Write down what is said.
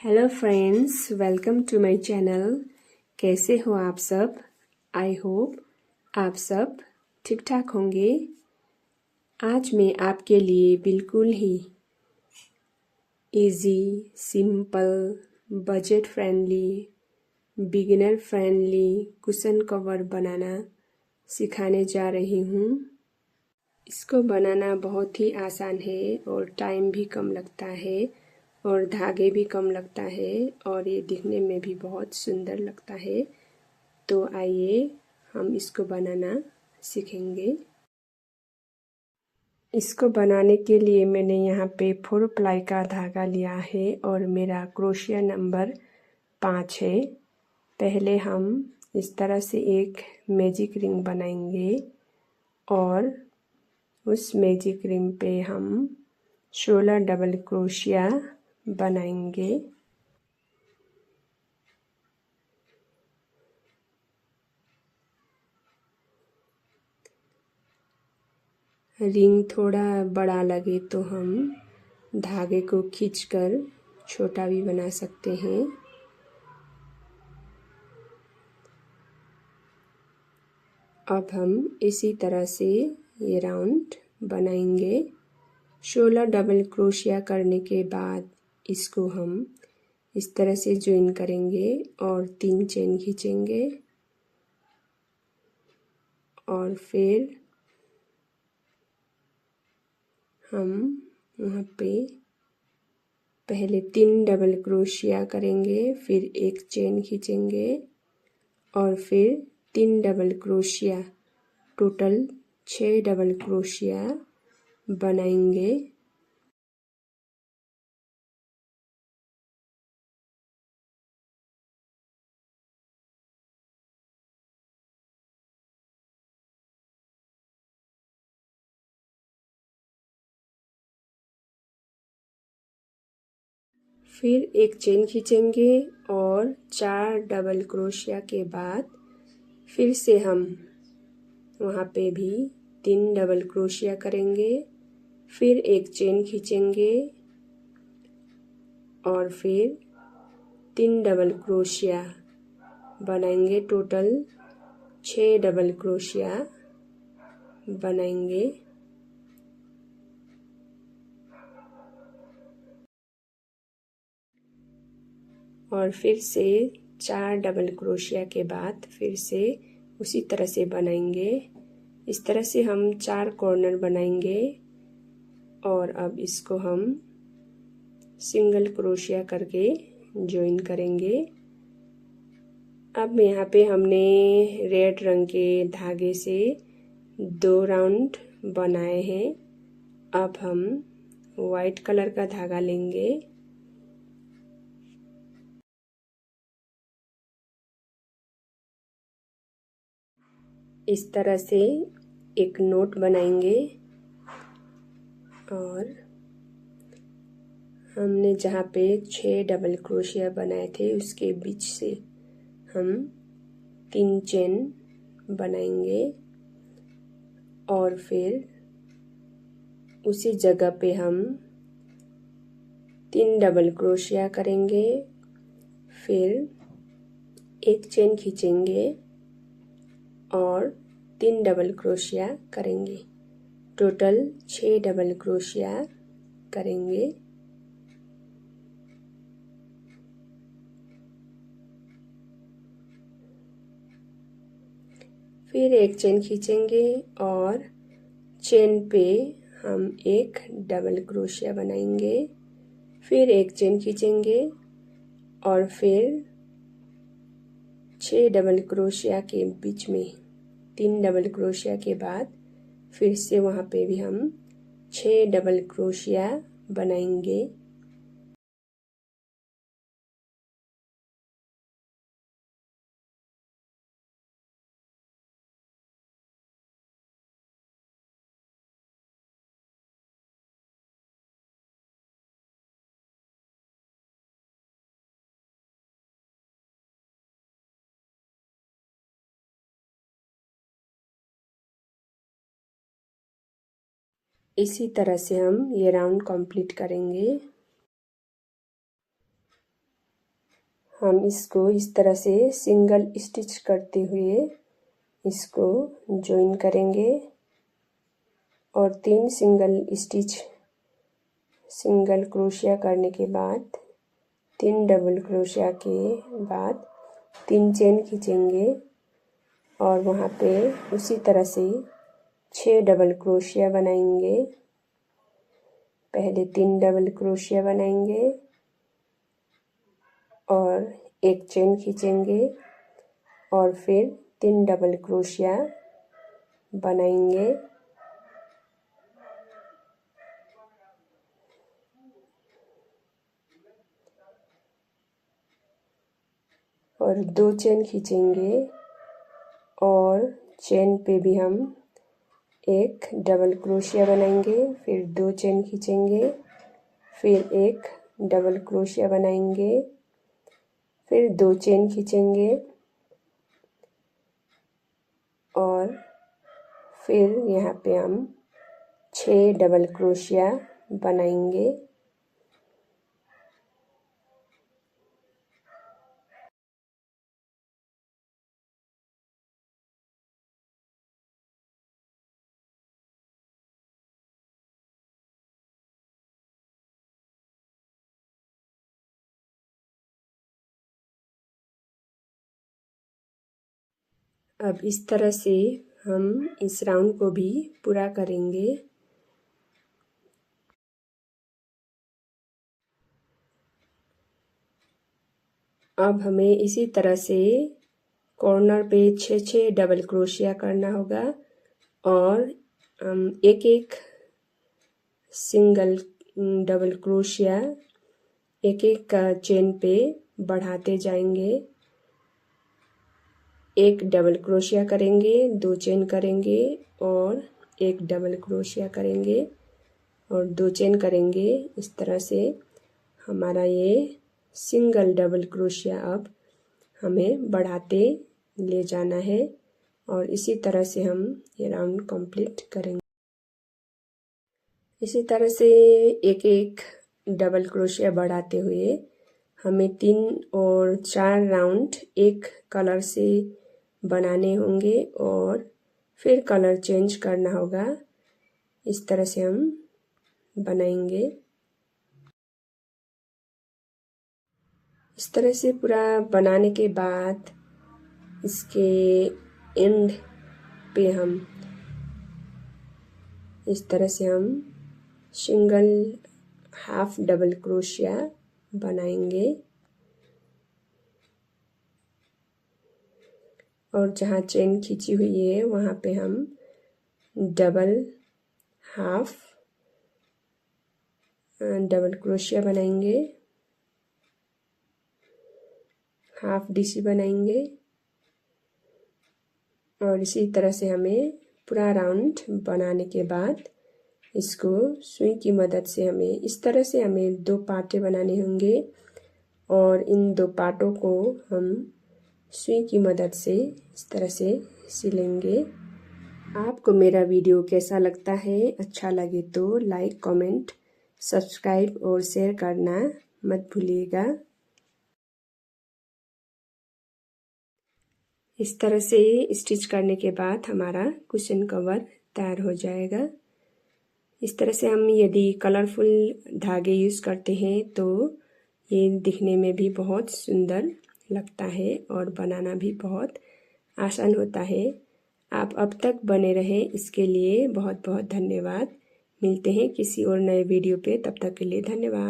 Hello friends, welcome to my channel. कैसे हो आप सब? आई होप आप सब ठीक ठाक होंगे। आज मैं आपके लिए बिल्कुल ही easy, simple, budget friendly, beginner friendly cushion cover बनाना सिखाने जा रही हूँ। इसको बनाना बहुत ही आसान है और टाइम भी कम लगता है और धागे भी कम लगता है और ये दिखने में भी बहुत सुंदर लगता है। तो आइए हम इसको बनाना सीखेंगे। इसको बनाने के लिए मैंने यहाँ पे 4 प्लाई का धागा लिया है और मेरा क्रोशिया नंबर 5 है। पहले हम इस तरह से एक मैजिक रिंग बनाएंगे और उस मैजिक रिंग पे हम 16 डबल क्रोशिया बनाएंगे। रिंग थोड़ा बड़ा लगे तो हम धागे को खींचकर छोटा भी बना सकते हैं। अब हम इसी तरह से ये राउंड बनाएंगे। 16 डबल क्रोशिया करने के बाद इसको हम इस तरह से ज्वाइन करेंगे और 3 चेन खींचेंगे और फिर हम वहाँ पे पहले 3 डबल क्रोशिया करेंगे, फिर एक चेन खींचेंगे और फिर 3 double crochet, total 6 double crochet बनाएंगे। फिर एक चेन खींचेंगे और 4 डबल क्रोशिया के बाद फिर से हम वहाँ पे भी 3 डबल क्रोशिया करेंगे, फिर एक चेन खींचेंगे और फिर 3 डबल क्रोशिया बनाएंगे। टोटल 6 डबल क्रोशिया बनाएंगे। और फिर से 4 डबल क्रोशिया के बाद फिर से उसी तरह से बनाएंगे। इस तरह से हम 4 कॉर्नर बनाएंगे और अब इसको हम सिंगल क्रोशिया करके ज्वाइन करेंगे। अब यहाँ पे हमने रेड रंग के धागे से 2 राउंड बनाए हैं। अब हम वाइट कलर का धागा लेंगे इस तरह से एक नोट बनाएंगे और हमने जहाँ पे 6 डबल क्रोशिया बनाए थे उसके बीच से हम 3 चेन बनाएंगे और फिर उसी जगह पे हम 3 डबल क्रोशिया करेंगे, फिर एक चेन खींचेंगे और 3 डबल क्रोशिया करेंगे। टोटल 6 डबल क्रोशिया करेंगे। फिर एक चेन खींचेंगे और चेन पे हम एक डबल क्रोशिया बनाएंगे, फिर एक चेन खींचेंगे और फिर 6 डबल क्रोशिया के बीच में 3 डबल क्रोशिया के बाद फिर से वहाँ पे भी हम 6 डबल क्रोशिया बनाएंगे। इसी तरह से हम ये राउंड कंप्लीट करेंगे। हम इसको इस तरह से सिंगल स्टिच करते हुए इसको जॉइन करेंगे और 3 सिंगल क्रोशिया करने के बाद 3 डबल क्रोशिया के बाद 3 चेन खींचेंगे और वहाँ पे उसी तरह से 6 डबल क्रोशिया बनाएंगे। पहले 3 डबल क्रोशिया बनाएंगे और एक चेन खींचेंगे और फिर 3 डबल क्रोशिया बनाएंगे और 2 चेन खींचेंगे और चेन पे भी हम एक डबल क्रोशिया बनाएंगे, फिर 2 चेन खींचेंगे, फिर एक डबल क्रोशिया बनाएंगे, फिर 2 चेन खींचेंगे और फिर यहाँ पे हम 6 डबल क्रोशिया बनाएंगे। अब इस तरह से हम इस राउंड को भी पूरा करेंगे। अब हमें इसी तरह से कॉर्नर पे 6 डबल क्रोशिया करना होगा और एक एक सिंगल डबल क्रोशिया एक एक चेन पे बढ़ाते जाएंगे। एक डबल क्रोशिया करेंगे, 2 चेन करेंगे और एक डबल क्रोशिया करेंगे और 2 चेन करेंगे। इस तरह से हमारा ये सिंगल डबल क्रोशिया अब हमें बढ़ाते ले जाना है और इसी तरह से हम ये राउंड कंप्लीट करेंगे। इसी तरह से एक एक डबल क्रोशिया बढ़ाते हुए हमें 3 और 4 राउंड एक कलर से बनाने होंगे और फिर कलर चेंज करना होगा। इस तरह से हम बनाएंगे। इस तरह से पूरा बनाने के बाद इसके एंड पे हम इस तरह से हम सिंगल हाफ डबल क्रोशिया बनाएंगे और जहाँ चेन खींची हुई है वहाँ पे हम डबल हाफ डबल क्रोशिया बनाएंगे, हाफ डीसी बनाएंगे और इसी तरह से हमें पूरा राउंड बनाने के बाद इसको सुई की मदद से हमें इस तरह से हमें 2 पार्टें बनाने होंगे और इन 2 पार्टों को हम सुई की मदद से इस तरह से सिलेंगे। आपको मेरा वीडियो कैसा लगता है? अच्छा लगे तो लाइक, कमेंट, सब्सक्राइब और शेयर करना मत भूलिएगा। इस तरह से स्टिच करने के बाद हमारा कुशन कवर तैयार हो जाएगा। इस तरह से हम यदि कलरफुल धागे यूज़ करते हैं तो ये दिखने में भी बहुत सुंदर लगता है और बनाना भी बहुत आसान होता है। आप अब तक बने रहें इसके लिए बहुत बहुत धन्यवाद। मिलते हैं किसी और नए वीडियो पे, तब तक के लिए धन्यवाद।